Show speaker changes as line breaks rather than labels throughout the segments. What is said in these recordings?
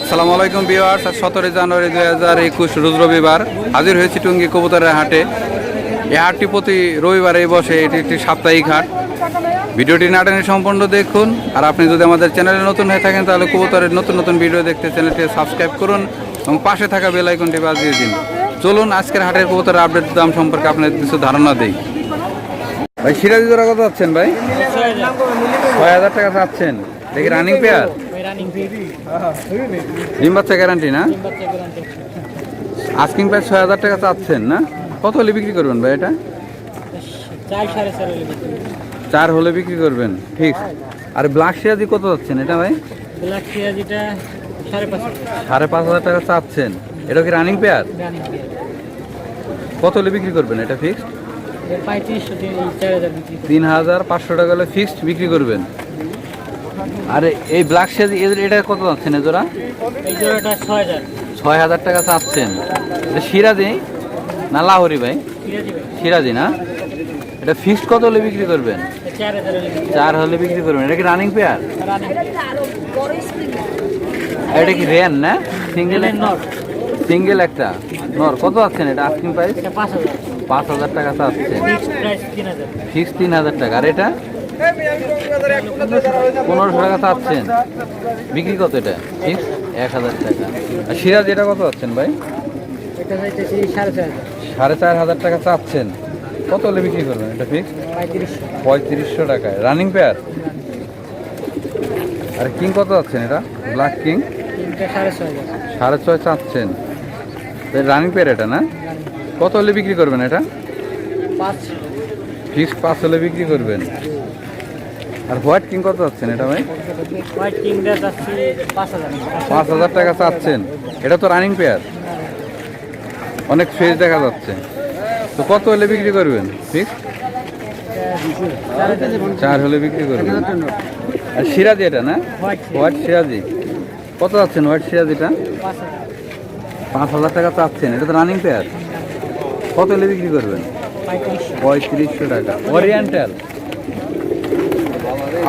আসসালামু আলাইকুম ভিউয়ার্স, 17 জানুয়ারি 2021 রোজ রবিবার হাজির হয়েছি টুঙ্গি কবুতরের হাটে। এই হাটটি প্রতি রবিবারে বসে। এটি একটি সাপ্তাহিক হাট। ভিডিওটি না টেনে সম্পূর্ণ দেখুন। আর আপনি যদি আমাদের চ্যানেলে নতুন হয়ে থাকেন তাহলে কবুতরের নতুন নতুন ভিডিও দেখতে চ্যানেলটি সাবস্ক্রাইব করুন এবং পাশে থাকা বেল আইকনটি বাজিয়ে দিন। চলুন আজকের হাটের কবুতরের আপডেট দাম সম্পর্কে আপনাদের কিছু ধারণা দিই। ভাই সিরাজি জোড়া কত যাচ্ছেন ভাই? 6000 টাকা চাচ্ছেন। দেখি রানিং পেয়ার, ডিম বাচ্চা গ্যারান্টি না? আস্কিং প্রাইস 6000 টাকা চাচ্ছেন না? কত হলে বিক্রি করবেন ভাই এটা? 4 হলে বিক্রি করবেন, ঠিক। আর ব্ল্যাক সিরাজি কত যাচ্ছেন এটা ভাই?
ব্ল্যাক সিরাজিটা
5500 টাকা চাচ্ছেন। এটা কি রানিং পেয়ার? কত হলে বিক্রি করবেন এটা ফিক্সড? 3500 টাকা হলে ফিক্সড বিক্রি করবেন। আর এই ব্ল্যাক সিরাজি এটা কত যাচ্ছেন এই জোড়া?
এই জোড়াটা
6000 টাকা চাচ্ছেন। এটা সিরাজি না লাহোরি ভাই? সিরাজি না? এটা ফিক্সড কত হলে বিক্রি করবেন? 4 হলে বিক্রি করবেন। এটা কি রানিং পেয়ার? এটা কি রেন না? সিঙ্গেল
নর,
সিঙ্গেল একটা নর। কত আছেন এটা আস্কিং প্রাইস? 5000 টাকা চাচ্ছেন। ফিক্স 3000 টাকা। আর এটা 1500 টাকা চাচ্ছেন। বিক্রি কত এটা? ফিক্স 1000 টাকা। আর সিরাজ এটা কত চাচ্ছেন ভাই?
এটা চাইতেছি 4500।
4500 টাকা চাচ্ছেন। কত হলে বিক্রি করবেন এটা ফিক্স? 3500 টাকায়। Running pair? আর কিং কত চাচ্ছেন এটা? ব্ল্যাক কিং 6.5 চাচ্ছেন। রানিং পেয়ার এটা না? কত হলে বিক্রি করবেন এটা?
5
ফিক্স 5 হলে বিক্রি করবেন। আর হোয়াইট কিং কত চাচ্ছেন এটা ভাই?
হোয়াইট কিংটা চাচ্ছি
5000 টাকা চাচ্ছেন। এটা তো রানিং পেয়ার, অনেক ফ্রেশ দেখা যাচ্ছে। তো কত হলে বিক্রি করবেন ফিক্স? 4 হলে বিক্রি করবেন। আর সিরাজি এটা না? হোয়াইট সিরাজি কত চাচ্ছেন? হোয়াইট সিরাজিটা 5000 টাকা চাচ্ছেন। এটা তো রানিং পেয়ার। কত হলে বিক্রি করবেন? 3500 টাকা। ওরিয়েন্টাল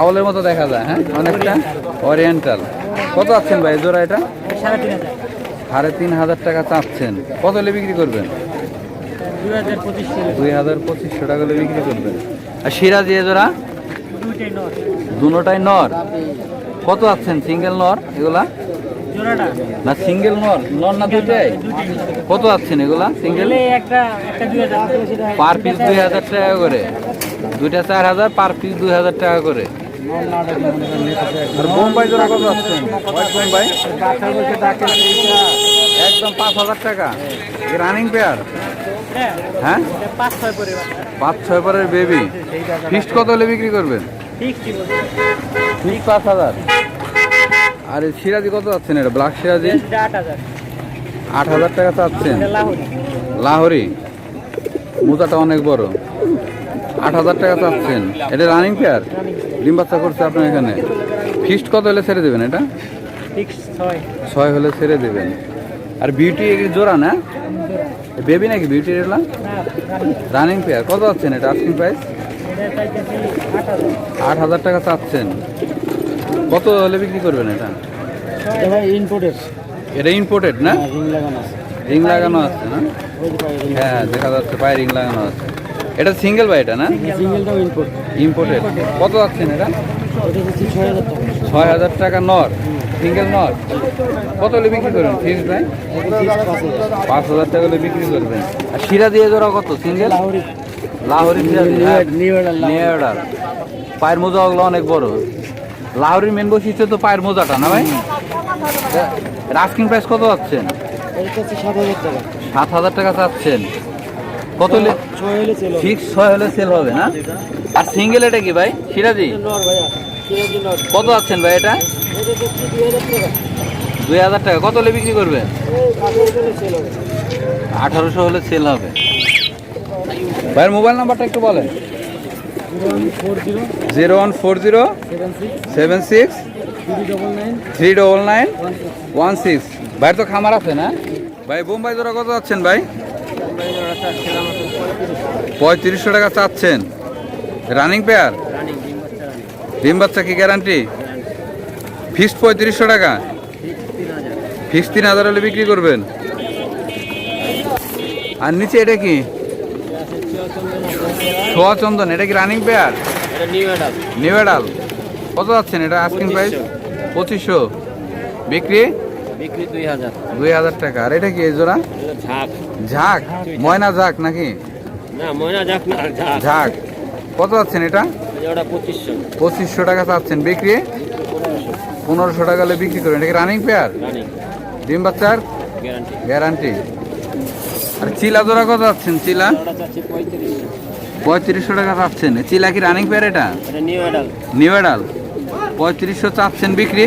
আউলের মতো দেখা যায়, হ্যাঁ অনেকটা ওরিয়েন্টাল। কত চাচ্ছেন ভাই জোড়া এটা? 3500 টাকা চাচ্ছেন। কত হলে বিক্রি করবেন? 2500 টাকা হলে বিক্রি করবেন। আর সিরাজি এ জোড়া? দুটোটাই নর। কত আছেন সিঙ্গেল নর এগুলা? না সিঙ্গেল নর, নর না দুটাই? কত আছেন এগুলা সিঙ্গেল? পার পিস 2000 টাকা করে। দুইটা 4000, পার পিস 2000 টাকা করে। আর বোম্বাই জোড়া কত আছেন? হোয়াইট বোম্বাই একদম 5000 টাকা। Running pair? হ্যাঁ 5-6 পরের বেবি। ফিক্সড কত হলে বিক্রি করবেন? ফিক্স 5000। আর এই সিরাজি কত চাচ্ছেন এটা? ব্ল্যাক সিরাজি 8000 টাকা চাচ্ছেন। লাহোরি মোজাটা অনেক বড়। 8000 টাকা চাচ্ছেন। এটা রানিং পেয়ার? ডিম বাচ্চা করছে আপনার এখানে। ফিক্সড কত হলে ছেড়ে দেবেন এটা? 6 হলে ছেড়ে দেবেন। আর বিউটি জোড়া না? বেবি নাকি বিউটি? এগুলা রানিং পেয়ার। কত চাচ্ছেন এটা আস্কিং প্রাইস? 8000 টাকা চাচ্ছেন। কত হলে বিক্রি করবেন এটা? এটা ইম্পোর্টেড না? রিং লাগানো আছে না? হ্যাঁ দেখা যাচ্ছে পায়ে রিং লাগানো আছে। এটা সিঙ্গেল বা এটা না? ইম্পোর্টেড। কত যাচ্ছেন এটা? 6000 টাকা নর, সিঙ্গেল নর। কত হলে বিক্রি করবেন ফিক্স ভাই? 5000 টাকা হলে বিক্রি করবেন। আর সিরাজি এ জোড়া কত সিঙ্গেল? লাহোরি সিরাজি নিউ অর্ডার। পায়ের মোজা ওগুলো অনেক বড়। লাহোরির মেন বৈশিষ্ট্য তো পায়ের মোজাটা না ভাই? আস্কিং প্রাইস কত যাচ্ছেন? 7000 টাকা চাচ্ছেন। কত হলে ফিক্স? 6 হলে সেল হবে না? আর সিঙ্গেল এটা কি ভাই? সিরাজি কত যাচ্ছেন ভাই এটা? 2000 টাকা। কত হলে বিক্রি করবেন? 1800 হলে সেল হবে। ভাইয়ের মোবাইল নাম্বারটা একটু বলেন। 014076 39916। ভাইয়ের তো খামার আছে না ভাই? বোম্বাই জোড়া কত যাচ্ছেন ভাই? 3500 টাকা চাচ্ছেন। Running pair? ডিম বাচ্চা কি গ্যারান্টি? ফিক্সড 3500 টাকা। ফিক্স 3000 হলে বিক্রি করবেন। আর নিচে এটা কি? ছোয়া চন্দন, এটা কি রানিং পেয়ার? New adult. কত যাচ্ছেন এটা আস্কিং প্রাইস? 2500। বিক্রি 2000 টাকা। আর এটা কি এই জোড়া? ঝাঁক, ময়না ঝাঁক নাকি? ঝাঁক। কত যাচ্ছেন এটা? 2500 টাকা চাচ্ছেন। বিক্রি 1500 টাকা হলে বিক্রি করবেন। এটা কি রানিং পেয়ার? ডিম বাচ্চার গ্যারান্টি। আর চিলা জোড়া কত যাচ্ছেন? চিলা 3500 টাকা চাচ্ছেন। চিলা কি রানিং পেয়ার? এটা নিউ অ্যাডাল। 3500 চাচ্ছেন। বিক্রি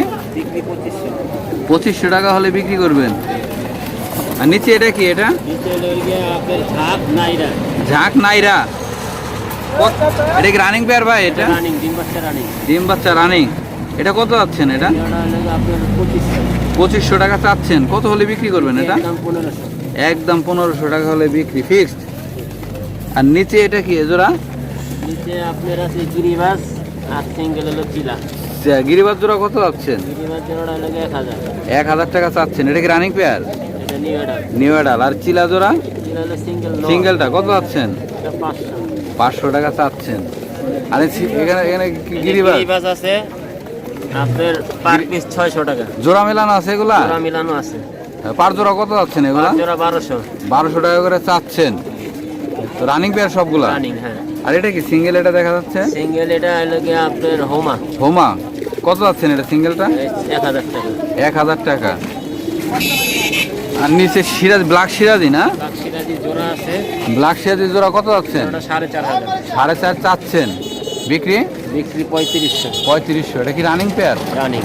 2500 টাকা হলে বিক্রি করবেন। আর নিচে এটা কি? এটা ঝাঁক নাইরা। এটা কি রানিং পেয়ার ভাই? এটা ডিম বাচ্চা রানিং। এটা কত যাচ্ছেন? এটা 2500 টাকা চাচ্ছেন। কত হলে বিক্রি করবেন এটা? একদম 1500 টাকা হলে বিক্রি ফিক্সড। আর নিচে এটা কি এজোড়া?
নিচে আপনার আছে গিরিবাস আর সিঙ্গেল হলো চিলা।
গিরিবাস জোড়া কত যাচ্ছেন?
গিরিবাস জোড়া হলো 1000।
1000 টাকা চাচ্ছেন। এটা কি রানিং পেয়ার?
এটা নিউ অ্যাডাল।
New adult. আর চিলা জোড়া?
চিলা হলো সিঙ্গেল।
সিঙ্গেলটা কত যাচ্ছেন?
এটা 500।
500 টাকা চাচ্ছেন। আর এখানে
গিরিবাস আছে আপনার পার পিস 600 টাকা।
জোড়া মেলানো আছে এগুলা?
জোড়া মিলানো আছে।
পার জোড়া কত যাচ্ছেন এগুলা?
জোড়া 1200।
1200 টাকা করে চাচ্ছেন। তো রানিং পেয়ার সবগুলা?
রানিং, হ্যাঁ।
আর এটা কি সিঙ্গেল? এটা দেখা যাচ্ছে
সিঙ্গেল। এটা হলো কি আপনার
হোমা। কত যাচ্ছেন এটা সিঙ্গেলটা?
1000 টাকা।
1000 টাকা। আর নিচে সিরাজ, ব্ল্যাক সিরাজি না?
বাক্সিরাজি জোড়া আছে।
ব্ল্যাক সিরাজি জোড়া কত যাচ্ছেন?
ওটা 4500।
4.5 চাচ্ছেন। বিক্রি
3500।
3500। এটা কি রানিং পেয়ার?
রানিং।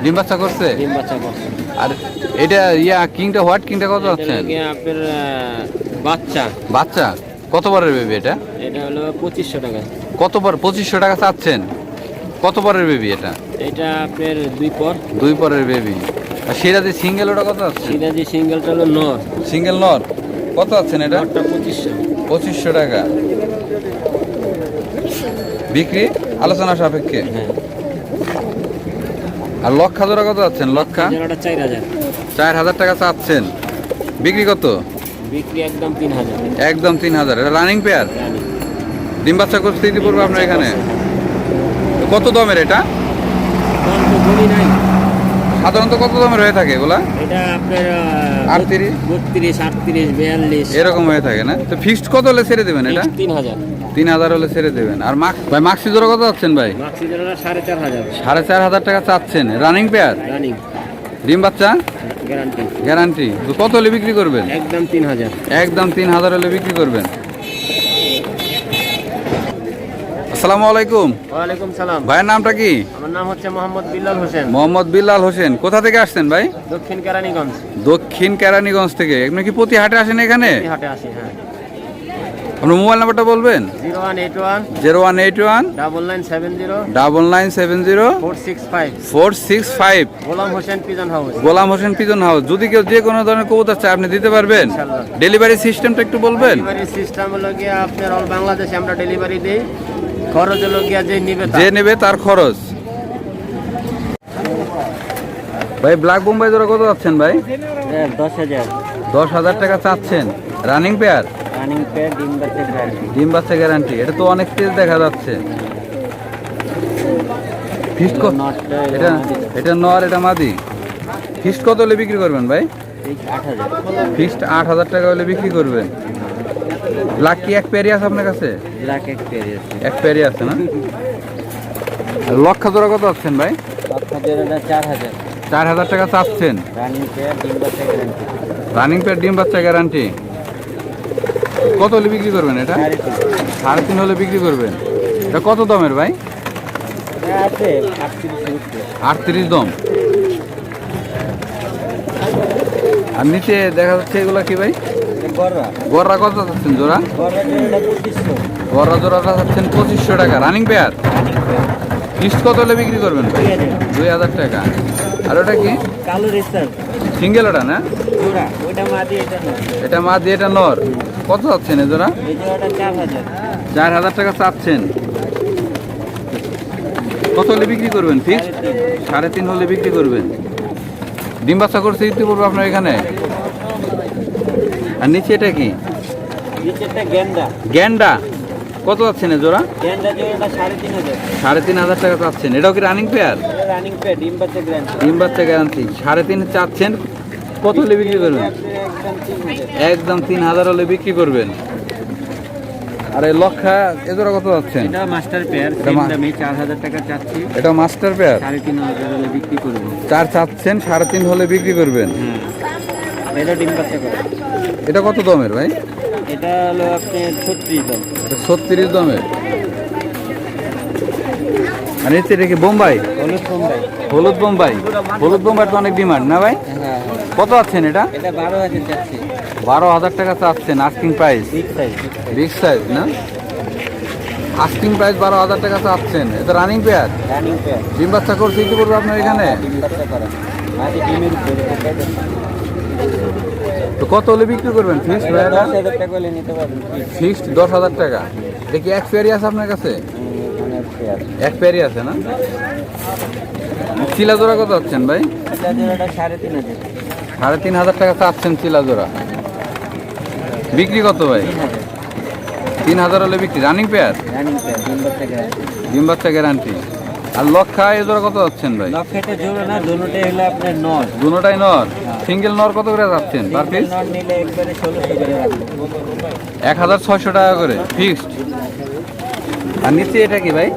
ডিম বাচ্চা করছে?
ডিম বাচ্চা করছে।
আর এটা কিংটা, হোয়াইট কিংটা কত যাচ্ছেন?
আপনার বাচ্চা
বাচ্চা কত বারের বেবি এটা?
এটা হলো 2500 টাকা।
কত বার? 2500 টাকা চাচ্ছেন। কত বারের বেবি এটা?
এটা আপনার 2 পর।
2 পরের বেবি। আর সিরাজি সিঙ্গেল ওটা কত যাচ্ছে?
সিরাজি সিঙ্গেলটা হলো নর।
সিঙ্গেল নর কত যাচ্ছেন এটা?
নরটা 2500।
2500 টাকা। বিক্রি আলোচনা সাপেক্ষে।
হ্যাঁ।
আর লক্ষা জোড়া কত যাচ্ছেন? লক্ষা
জোড়াটা 4000।
4000 টাকা চাচ্ছেন। বিক্রি কত?
বিক্রি একদম 3000।
একদম 3000। এটা রানিং পেয়ার?
রানিং।
ডিম বাচ্চা করতে দিতে পারবো আপনার এখানে? কত দামের এটা?
দাম তো বলি নাই।
সাধারণত কত দামের হয়ে থাকে এগুলা?
এটা আপনার
38,
32, 38, 42
এরকম হয়ে থাকে না? তো ফিক্সড কত হলে ছেড়ে দেবেন এটা?
3000।
3000 হলে ছেড়ে দেবেন। আর ভাই মাক্সি জোড়া কত যাচ্ছেন ভাই?
মাক্সি জোড়াটা 4500।
4500 টাকা চাচ্ছেন। Running pair?
রানিং।
ডিম বাচ্চা
গ্যারান্টি।
গ্যারান্টি। তো কত হলে বিক্রি করবেন?
একদম 3000।
একদম 3000 হলে বিক্রি করবেন। আসসালামু আলাইকুম।
ওয়ালাইকুম সালাম।
ভাইয়ের নামটা কি?
আমার নাম হচ্ছে মোহাম্মদ বিল্লাল হোসেন।
মোহাম্মদ বিল্লাল হোসেন। কোথা থেকে আসছেন ভাই?
দক্ষিণ কেরানীগঞ্জ।
দক্ষিণ কেরানীগঞ্জ থেকে। আপনি কি প্রতি হাটে আসেন এখানে?
এই হাটে আসি, হ্যাঁ।
আপনার মোবাইল নাম্বারটা বলবেন?
0181
0181
9970
9970
465।
465।
গোলাম হোসেন পিজন হাউস।
গোলাম হোসেন পিজন হাউস। যদি কেউ যে কোনো ধরনের কবুতর চায় আপনি দিতে পারবেন?
ইনশাআল্লাহ।
ডেলিভারি সিস্টেমটা একটু বলবেন?
ডেলিভারি সিস্টেম হলো গিয়ে আপনার অল বাংলাদেশে আমরা ডেলিভারি দিই। খরচ হলো গিয়া যে নিবে
যে নেবে তার খরচ। ভাই ব্ল্যাক বোম্বাই জোড়া কত যাচ্ছেন ভাই?
10000।
10000 টাকা চাচ্ছেন। Running pair?
Running pair. ডিম বাচ্চা গ্যারান্টি।
ডিম বাচ্চা গ্যারান্টি। এটা তো অনেক তেজ দেখা যাচ্ছে। ফিক্সড কত? এটা এটা নর, এটা মাদি। ফিক্সড কত হলে বিক্রি করবেন ভাই?
8000।
ফিক্সড 8000 টাকা হলে বিক্রি করবেন। ব্ল্যাক কি এক পেয়ারই আছে আপনার কাছে?
Black experience.
এক পেয়ারই আছে না? আর লক্ষা জোড়া কত যাচ্ছেন ভাই?
লক্ষা জোড়াটা 4000।
4000 টাকা চাচ্ছেন।
Running pair. ডিম বাচ্চা গ্যারান্টি।
রানিং পেয়ার, ডিম বাচ্চা গ্যারান্টি। কত হলে বিক্রি করবেন এটা? 3.5 হলে বিক্রি করবেন। এটা কত দামের ভাই?
আছে
38 দাম। আর নিচে দেখা যাচ্ছে এগুলা কি ভাই?
গররা।
গররা কত চাচ্ছেন জোড়া?
গররা জোড়াটা 2500।
গররা জোড়াটা চাচ্ছেন 2500 টাকা। Running pair? ফিক্সড কত হলে বিক্রি করবেন ভাই? 2000 টাকা। আর ওটা কি?
কালো রেসার।
সিঙ্গেল ওটা না?
জোড়া। ওটা মাদি, এটা না।
এটা মাদি, এটা নর। কত চাচ্ছেন এ জোড়া?
এই জোড়াটা 4000।
4000 টাকা চাচ্ছেন। কত হলে বিক্রি করবেন? ফিক্সড 3.5 হলে বিক্রি করবেন। ডিম বাচ্চা করছে ইতিপূর্বে আপনার এখানে? আর নিচে এটা কি?
নিচেরটা গেন্দা।
গ্যান্ডা কত যাচ্ছেন এ জোড়া?
গেন্দা জোড়াটা 3,500।
3,500 টাকা চাচ্ছেন। এটাও কি রানিং পেয়ার?
রানিং পেয়ার, ডিম বাচ্চা গ্যারান্টি।
ডিম বাচ্চা গ্যারান্টি। 3,500 চাচ্ছেন, কত হলে বিক্রি করবেন? একদম 3,000 হলে বিক্রি করবেন। আর এই লক্ষা এ জোড়া কত যাচ্ছেন?
এটা মাস্টার পেয়ার,
এটা
সেম দামে 4,000 টাকা চাচ্ছি।
এটা মাস্টার পেয়ার।
3,500 হলে বিক্রি করব।
4 চাচ্ছেন, 3.5 হলে বিক্রি করবেন।
হ্যাঁ, এটা ডিম বাচ্চা করে।
এটা কত দামের ভাই?
এটা হলো আপনার 36 দাম।
এটা 36 দামের। আর নিচে এটা কি বোম্বাই?
হলুদ বোম্বাই।
হলুদ বোম্বাই। হলুদ বোম্বাই তো অনেক ডিমান্ড না ভাই?
হ্যাঁ,
কত আছেন এটা?
এটা 12,000 চাচ্ছি।
12,000 টাকা চাচ্ছেন asking price.
Big size.
Big size না? আস্কিং প্রাইস 12,000 টাকা চাচ্ছেন। এটা রানিং পেয়ার।
Running pair.
ডিম বাচ্চা করছে কি করবে আপনার এখানে?
ডিম বাচ্চা করে। মাঝে ডিমের উপরে থাকে।
তো কত হলে বিক্রি করবেন? ফিক্সড ভাই?
10,000 টাকা হলে নিতে পারবেন।
ফিক্সড 10,000 টাকা। দেখি এক পেয়ারই আছে আপনার কাছে?
মানে পেয়ার।
এক পেয়ারই আছে না? চিলা জোড়া কত চাচ্ছেন ভাই?
এটা জোড়াটা 3,500।
3,500 টাকা চাচ্ছেন চিলা জোড়া। বিক্রি কত ভাই? 3,000 হলে বিক্রি। Running pair?
রানিং পেয়ার, ডিম বাচ্চা গ্যারান্টি।
ডিম বাচ্চা গ্যারান্টি। আর লক্ষা এ জোড়া কত যাচ্ছেন ভাই?
লক্ষেতে জোড়া না, দুটোটাই হলো আপনার নর।
দুটোটাই নর। সিঙ্গেল নর কত করে যাচ্ছেন পার পিস?
নর নিলে একবারে 1,600 করে রাখবো।
1,600 টাকা করে ফিক্সড। আর নিচে এটা কি ভাই?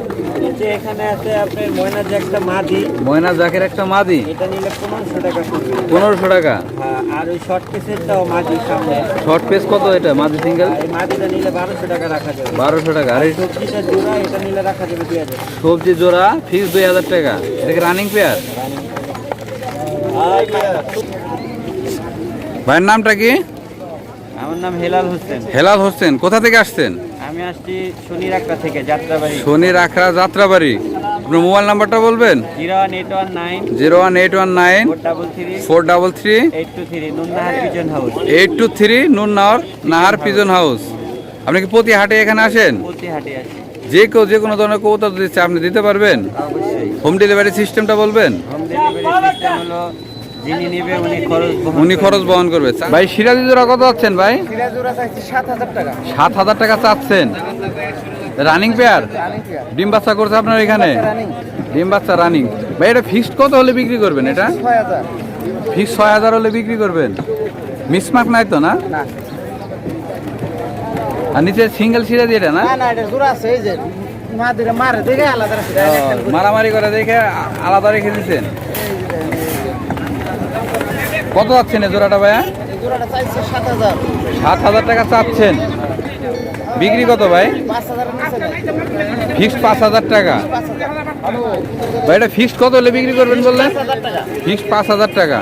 নিচে এখানে আছে আপনার ময়না জ্যাকটা মাদি।
ময়না জাকের একটা মাদি।
এটা নিলে 1,500 টাকা পড়বে।
1,500 টাকা।
হ্যাঁ, আর ওই শর্ট পিসেরটাও মাদি সামনে।
শর্ট পিস কত এটা মাদি সিঙ্গেল?
আর এই মাদিটা নিলে 1,200 টাকা রাখা যাবে।
1,200 টাকা। আর এই
সবজিটা জোড়া, এটা নিলে রাখা যাবে 2,000।
সবজি জোড়া ফিক্স 2,000 টাকা। এটা কি রানিং পেয়ার? ভাইয়ের নামটা কি?
আমার নাম হেলাল হোসেন।
হেলাল হোসেন। কোথা থেকে আসছেন?
আমি আসছি শনিরাকড়া থেকে, যাত্রাবাড়ি।
শনির আখড়া যাত্রাবাড়ি। আপনার মোবাইল নাম্বারটা বলবেন?
01819
01819
433
433
823, নুননাহার পিজন হাউস।
823 নুন নাহার পিজন হাউস। আপনি কি প্রতি হাটে এখানে আসেন?
প্রতিহাটে আছে।
যে কেউ যে কোনো ধরনের কবুতর দিচ্ছে আপনি দিতে পারবেন?
অবশ্যই।
হোম ডেলিভারি সিস্টেমটা বলবেন?
হোম ডেলিভারি সিস্টেম হলো, যিনি নেবে
উনি খরচ বহন করবে। ভাই সিরাজি জোড়া কত যাচ্ছেন ভাই?
সিরাজুরা চাইছি 7,000 টাকা।
7,000 টাকা চাচ্ছেন। Running pair? ডিম বাচ্চা করছে আপনার এখানে? ডিম বাচ্চা রানিং। ভাই এটা ফিক্সড কত হলে বিক্রি করবেন? এটা
6,000।
ফিক্স 6,000 হলে বিক্রি করবেন। মিসমার্ক নাই তো না?
না
আর নিচে সিঙ্গেল সিরাজি এটা না?
না, এটা জোড়া আছে। এই যে মাদিরা মারে দেখে আলাদা আছে।
মারামারি করে দেখে আলাদা রেখে দিচ্ছেন। কত যাচ্ছেন এই জোড়াটা ভাইয়া?
এই জোড়াটা চাইছে 7,000।
7,000 টাকা চাচ্ছেন। বিক্রি কত ভাই?
5,000 নিচে নাই।
ফিক্সড 5,000 টাকা।
5,000।
ভাই এটা ফিক্সড কত হলে বিক্রি করবেন বললেন?
5,000 টাকা।
ফিক্সড 5,000 টাকা।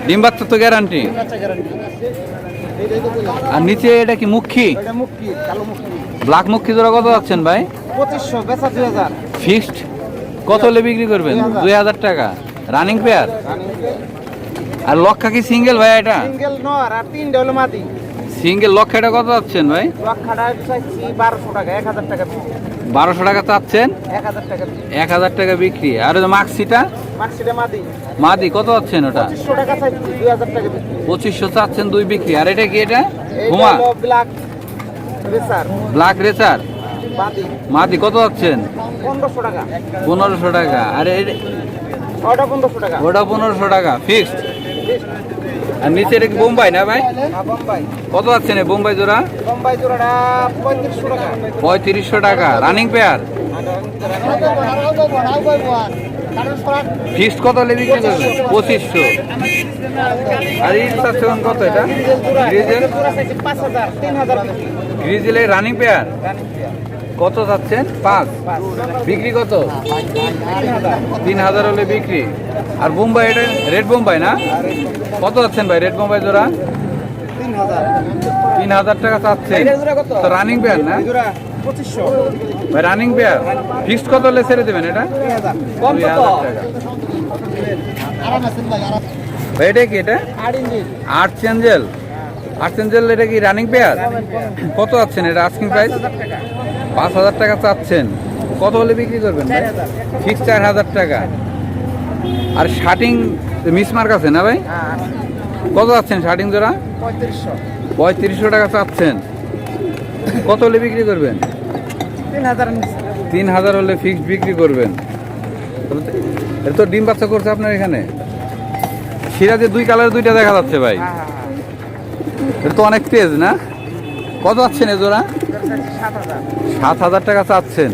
ডিম বাচ্চা তো গ্যারান্টি।
বাচ্চা গ্যারান্টি।
আর নিচে এটা কি মুখী?
এটা মুক্তি, কালো মুক্তি।
ব্ল্যাক মুখী জোড়া কত যাচ্ছেন ভাই?
2,500, বেচা 2,000।
ফিক্সড কত হলে বিক্রি করবেন? 2,000 টাকা। Running pair? আর লক্ষা কি সিঙ্গেল ভাই এটা?
সিঙ্গেল নর আর 3টা হলো মাদি।
সিঙ্গেল লক্ষাটা কত যাচ্ছেন ভাই?
লক্ষাটা চাইছি 1,200 টাকা, 1,000 টাকা।
1,200 টাকা চাচ্ছেন।
1,000 টাকা।
1,000 টাকা বিক্রি। আর ওই মাক্সিটা
মাক্সিটা মাদি।
মাদি কত যাচ্ছেন ওটা?
2,500 টাকা চাইছি, 2,000 টাকা বিক্রি।
2,500 চাচ্ছেন, 2 বিক্রি। আর এটা কি এটা?
এইটা
হুমা
হলো ব্ল্যাক রেসার
ব্ল্যাক রেসার
মাদি।
মাদি কত যাচ্ছেন?
1,500 টাকা।
1,500 টাকা। আর
ওটা 1,500 টাকা।
ওটা 1,500 টাকা ফিক্সড। আর নিচে এটা কি বোম্বাই না ভাই?
বোম্বাই।
কত যাচ্ছেন এই বোম্বাই জোড়া?
বোম্বাই জোড়াটা 3,500 টাকা।
3,500 টাকা। Running pair? ফিক্সড কত হলে বিক্রি করবেন? 2,500। আর এই চাচ্ছেন কত এটা? গ্রিজেল?
5,000, 3,000 বিক্রি।
গ্রিজেলের রানিং পেয়ার কত যাচ্ছেন? 5। বিক্রি কত? 3,000 হলে বিক্রি। আর বোম্বাই এটা রেড বোম্বাই না? কত যাচ্ছেন ভাই রেড বোম্বাই জোড়া?
3,000।
3,000 টাকা চাচ্ছেন। তো রানিং পেয়ার না?
2,500।
ভাই রানিং পেয়ার ফিক্সড কত হলে ছেড়ে দেবেন এটা?
কম তো।
2,000 টাকা। ভাই এটা কি এটা?
8 ইঞ্চি।
আর্চেঞ্জেল। আর্চেঞ্জেল এটা কি রানিং পেয়ার? কত যাচ্ছেন এটা আস্কিং প্রাইস? 5,000 টাকা চাচ্ছেন। কত হলে বিক্রি করবেন ভাই? ফিক্স 4,000 টাকা। আর শার্টিং মিসমার্ক আছে না ভাই?
হ্যাঁ
কত যাচ্ছেন শার্টিং জোড়া?
3500।
3500 টাকা চাচ্ছেন। কত হলে বিক্রি করবেন?
3000।
3000 হলে ফিক্সড বিক্রি করবেন। এটা তো ডিম বাচ্চা করছে আপনার এখানে। সিরাজে দুই কালার দুইটা দেখা যাচ্ছে ভাই।
হ্যাঁ।
এটা তো অনেক তেজ না? কত যাচ্ছেন এ জোড়া?
7000।
7000 টাকা চাচ্ছেন।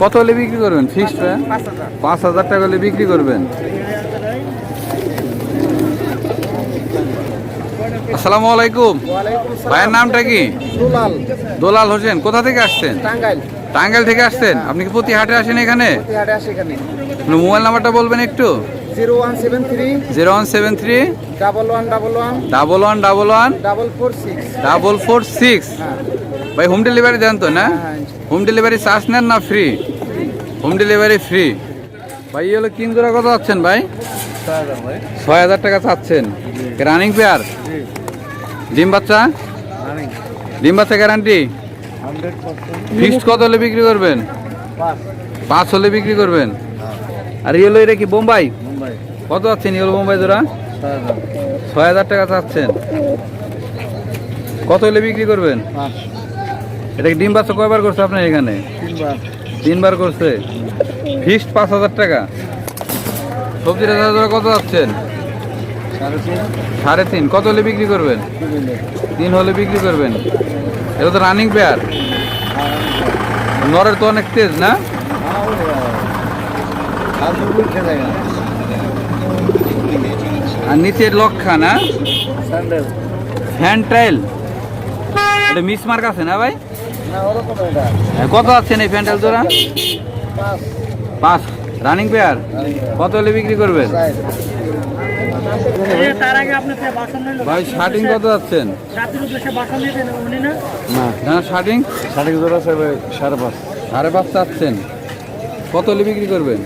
কত হলে বিক্রি করবেন ফিক্সড?
5000।
5000 টাকা হলে বিক্রি করবেন। আসসালামু আলাইকুম।
ওয়ালাইকুম আসসালাম।
ভাইয়ের নামটা কি?
দুলাল।
দোলাল হোসেন। কোথা থেকে আসছেন?
টাঙ্গাইল।
টাঙ্গাইল থেকে আসছেন। আপনি কি প্রতি হাটে আসেন এখানে?
প্রতিহাটে আসে এখানে।
আপনার মোবাইল নাম্বারটা বলবেন একটু।
0173
0173
1111
1111
446।
446।
হ্যাঁ
ভাই হোম ডেলিভারি দেন তো না?
হ্যাঁ।
হোম ডেলিভারি চার্জ নেন না ফ্রি? Home delivery free. ভাই এই হলো কিন জোড়া কত চাচ্ছেন ভাই?
6000 ভাই।
6000 টাকা চাচ্ছেন। Running pair?
জি।
ডিম বাচ্চা?
রানিং
ডিম বাচ্চা গ্যারান্টি?
100%।
ফিক্সড কত হলে বিক্রি করবেন? 5 হলে বিক্রি করবেন। আর ইয়েলো এটা কি বোম্বাই?
মুম্বাই।
কত চাচ্ছেন ইয়েলো বোম্বাই জোড়া?
6000।
6000 টাকা চাচ্ছেন। কত হলে বিক্রি করবেন?
5।
এটা কি ডিম বাচ্চা কয়বার করছে আপনার এখানে?
3বার।
3বার করছে। ফিক্সড 5000 টাকা। সবজির জোড়া কত চাচ্ছেন?
3.5।
3.5। কত হলে বিক্রি করবেন? 3 হলে বিক্রি করবেন। এটা তো রানিং পেয়ার। নরের তো অনেক তেজ না? আর নিচে লক্ষা না?
স্যান্ডেল।
Hand trail. এটা মিসমার্ক আছে না ভাই?
না ওরকম এটা।
কত আছেন এই প্যান্ডেল জোড়া?
5।
5। Running pair. কত হলে বিক্রি করবেন?
তার আগে আপনি বাসন নিলেন।
ভাই শার্টিং কত যাচ্ছেন?
রাতের উদ্দেশ্যে বাসন নিতেন উনি না?
না শার্টিং?
শাড়ি জোড়া আছে 5.5।
5.5 চাচ্ছেন। কত হলে বিক্রি করবেন?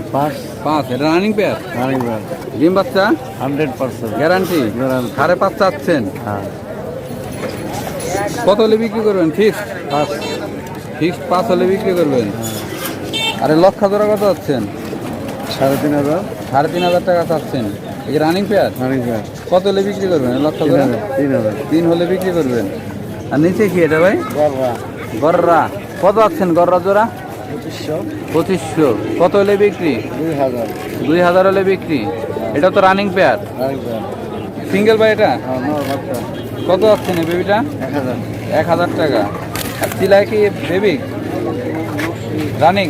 5। এটা রানিং পেয়ার?
রানিং ভাই।
ডিম বাচ্চা?
100%।
গ্যারান্টি? 5.5 চাচ্ছেন।
হ্যাঁ।
কত হলে বিক্রি করবেন? ফিক্সড?
5।
ফিক্সড 5 হলে বিক্রি করবেন। আরে লক্ষা জোড়া কত যাচ্ছেন?
3500।
3500 টাকা চাচ্ছেন। এই রানিং পেয়ার?
রানিং ভাই।
কত হলে বিক্রি করবেন লক্ষা জোড়া?
3000।
3 হলে বিক্রি করবেন। আর নিচে কি এটা ভাই?
গররা।
গররা। কত আছেন গররা জোড়া?
2500।
2500। কত হলে বিক্রি?
2000।
2000 হলে বিক্রি। এটা তো রানিং পেয়ার।
রানিং ভাই।
সিঙ্গেল ভাই এটা?
হ্যাঁ নর বাচ্চা।
কত আছেন এই বেবিটা?
1000।
1000 টাকা। আর চিলাই কি বেবি? রানিং।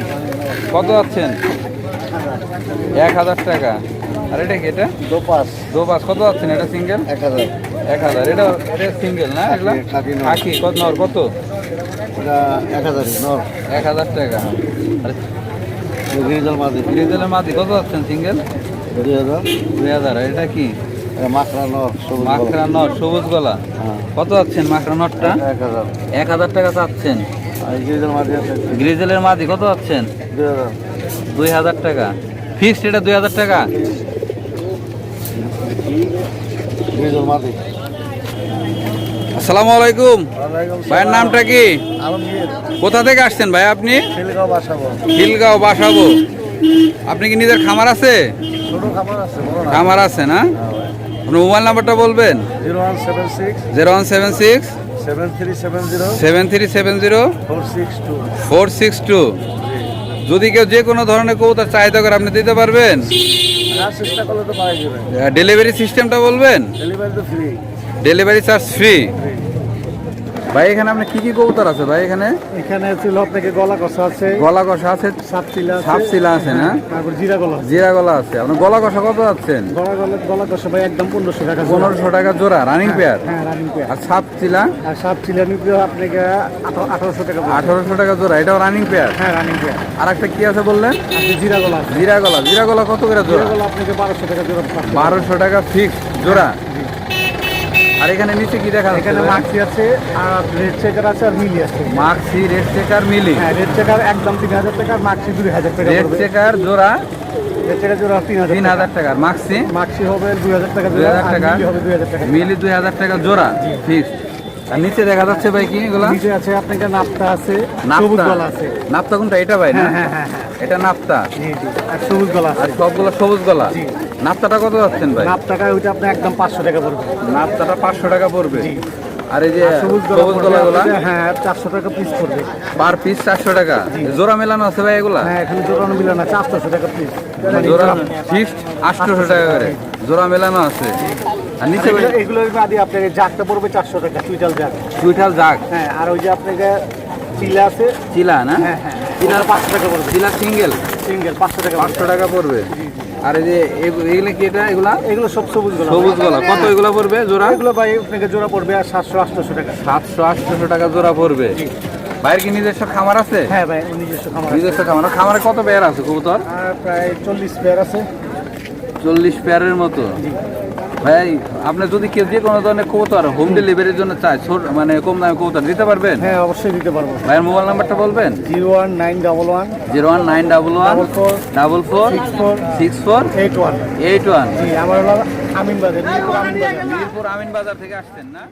কত আছেন? 1000 টাকা। আর এটা কি এটা?
দোপাস।
2.5। কত আছেন এটা সিঙ্গেল?
1000।
1000। এটা সিঙ্গেল না এগুলা?
খাকি নর।
খাকি কত নর কত?
এটা 1000 নর।
1000 টাকা। আর
গ্রিজল মাদি।
গ্রিজেলের মাদি কত আছেন সিঙ্গেল?
2000।
2000। আর এটা কি?
এটা মাকড়া নর সবুজ।
মাখরা নর সবুজ গলা।
হ্যাঁ।
কত আছেন মাখরা নরটা?
1000।
1000 টাকা চাচ্ছেন।
আর গ্রিজল মাদি আছে
গ্রিজেলের মাদি কত আছেন?
2000।
2000 টাকা। ফিক্সড এটা 2000 টাকা।
গ্রিজল মাদি।
আসসালামু আলাইকুম। ভাইয়ের নামটা কি?
আলমগীর।
কোথা থেকে আসছেন ভাই আপনি?
খিলগাঁও বাসাবো।
খিলগাঁও বাসাবো। আপনি কি নিজের খামার আছে?
ছোট খাবার আছে বড় না।
খামার আছে না?
হ্যাঁ ভাই।
আপনার মোবাইল নাম্বারটা বলবেন।
0176
0176
7370
7370
462।
462। যদি কেউ যে কোনো ধরনের কবুতর চাহিদা করে আপনি দিতে পারবেন?
আর চেষ্টা করলে তো পাওয়া যাবে।
ডেলিভারি সিস্টেমটা বলবেন?
ডেলিভারি তো ফ্রি।
Delivery charge free. ভাই এখানে আপনার কি কি কবুতর আছে ভাই এখানে?
এখানে ছিল আপনাকে গলা কষা আছে,
গলা কষা আছে,
সাপচিলা আছে,
সাপচিলা আছে না?
তারপর জিরা গলা আছে।
জিরা গলা আছে। আপনার গলা কষা কত আছেন?
গলা কষা ভাই একদম 1500 টাকা।
1500 টাকা জোড়া রানিং পেয়ার।
হ্যাঁ রানিং পেয়ার।
আর সাপচিলা?
আর সাপচিলা নিতে আপনাকে 1800 টাকা।
1800 টাকা জোড়া। এটাও রানিং পেয়ার?
হ্যাঁ রানিং পেয়ার।
আর একটা কি আছে বললেন?
আর জিরা গলা আছে।
জিরা গলা। জিরা গলা কত করে
জিরা
জোড়া?
গলা আপনাকে 1200 টাকা জোড়া।
1200 টাকা ফিক্স জোড়া। আর এখানে নিচে কি দেখা
এখানে
যাচ্ছে?
মাক্সি আছে আর রেড চেকার আছে আর মিলি আছে।
মাক্সি, রেড চেকার, মিলি।
হ্যাঁ রেড চেকার একদম 3000 টাকা আর মাক্সি 2000 টাকা
রেড
পড়বে।
চেকার জোড়া
রেড চেকার জোড়া 3000
3000 টাকা। মাক্সি
মাক্সি হবে 2000 টাকা জোড়া।
2000
আর
টাকা।
মিলি হবে 2000 টাকা।
মিলি 2000 টাকা জোড়া ফিক্স। আর নিচে দেখা যাচ্ছে ভাই কি এগুলা?
নিচে আছে আপনাকে নাপতা আছে,
নাপতা।
সবুজ গলা আছে।
নাপতা কোনটা? এটা ভাই না?
হ্যাঁ হ্যাঁ হ্যাঁ।
এটা নাপ্তা
জি জি আর সবুজ গলা
আর
আছে
সবগুলো সবুজ গলা।
জি।
নাপ্তাটা কত যাচ্ছেন ভাই?
নাপ টাকা ওইটা আপনার একদম 500 টাকা পড়বে
নাপ্তাটা 500 টাকা পড়বে।
জি।
আর এই যে
আর সবুজ
সবুজ
গলা
গলাগুলা
হ্যাঁ 400 টাকা পিস পড়বে
পার পিস 400 টাকা। জোড়া মেলানো আছে ভাই এগুলা?
হ্যাঁ এখানে জোড়ানো মিলানো আছে 800 টাকা পিস
জোড়া ফিক্সড 800 টাকা করে জোড়া মেলানো আছে। আর নিচে
এগুলোর বাদে আপনাকে জাগটা পড়বে 400 টাকা চুইটাল জাগ
সুইঠাল জাগ
হ্যাঁ আর ওই যে আপনাকে চিলা আছে
চিলা না?
হ্যাঁ হ্যাঁ চিলার 500 টাকা পড়বে
চিলা সিঙ্গেল
সিঙ্গেল 500 টাকা পড়বে।
500 টাকা পড়বে। আর এই যে এগুলা কি এটা এগুলা?
এগুলো সব সবুজ গলা
সবুজ গলা কত এগুলা পড়বে জোড়া?
এগুলো ভাই আপনাকে জোড়া পড়বে আর 700-800 টাকা
700-800 টাকা জোড়া পড়বে। ভাইয়ের কি নিজস্ব খামার আছে?
হ্যাঁ ভাই নিজস্ব খামার আছে।
নিজস্ব খামার। খামারে কত পেয়ার আছে কবুতর?
আর প্রায় 40 পেয়ার আছে
40 পেয়ারের মতো। ভাই আপনি যদি কেউ যে কোনো ধরনের কবুতর হোম ডেলিভারির জন্য চায় মানে কম দামে কবুতর দিতে পারবেন?
হ্যাঁ অবশ্যই দিতে পারবো
ভাইয়ের মোবাইল নাম্বারটা বলবেন?
01911
01911 44 64
81
81।
জি আমার হলো আমিন বাজার মিরপুর আমিন বাজার
মিরপুর আমিন বাজার থেকে আসছেন না?